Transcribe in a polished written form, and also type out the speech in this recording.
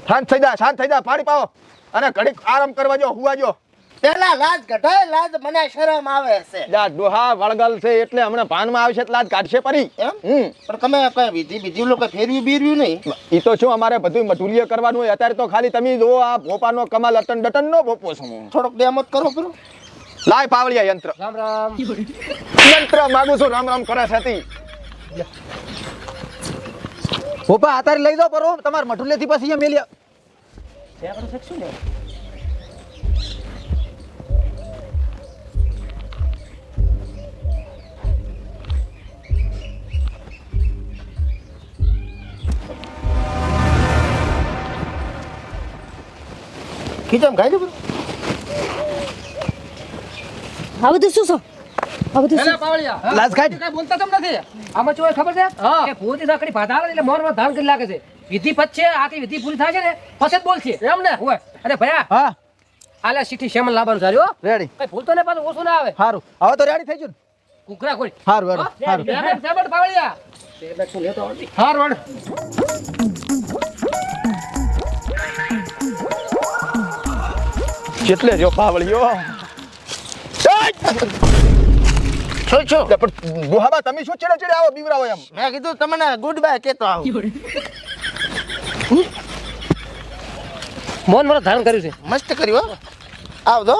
શાંત થઈ જા પાણી પાવો અને ઘડીક આરામ કરવા જો હુવા જો પેલા લાજ કઢાય લાજ મને શરમ આવે છે જા ડોહા વળગલ છે એટલે હમણાં ભાનમાં આવશે એટલે લાજ કાઢશે પરી એમ પણ તમે કઈ બીજી લોકો ફેરવી બીરવ્યું નહીં ઈ તો શું અમારે બધું મટુલીએ કરવાનું હોય અત્યારે તો ખાલી તમે જો આ ભોપાનો કમાલ અટન ડટન નો ભોપો છું થોડોક ડેમોત કરો પેલો લાય પાવળિયા યંત્ર રામ રામ યંત્ર માંગુ છું રામ રામ કરે છે તી ભોપા આતારે લઈ જાઓ પરો તમાર મઠુલેથી પછી અહીંયા મેલ્યા છે આપણું શેક શું લે ખીચમ ખાઈ લો આ બધું શું છે આ બધું એલા પાવળિયા લાજ કાઢ કઈ બોલતા તમ નથી આમાં ચોય ખબર છે કે ભૂતી સાકડી ભાધાળે એટલે મોરમાં ધાન કરી લાગે છે વિધિ પછે આખી વિધિ પૂરી થાય છે ને પછી જ બોલશે એમ ને હોય અરે ભયા હા આલા સીટી શેમન લાવવાનું સારું રેડી કઈ ભૂલતો ને પાછું ઓછું ના આવે સારું હવે તો રેડી થઈ ગયું ને કુકરા કોઈ સારું હેડો સારું સાબડ પાવળિયા શું લેતો આવડી હાર વડ કેટલે જો પાવળિયો છો પણ ડોહાબા તમે શું ચડે આવો બીવરાવો એમ મેં કીધું તમને ગુડ બાય કેતો આવું મોન મારો ધારણ કર્યું છે મસ્ત કર્યું હો આવજો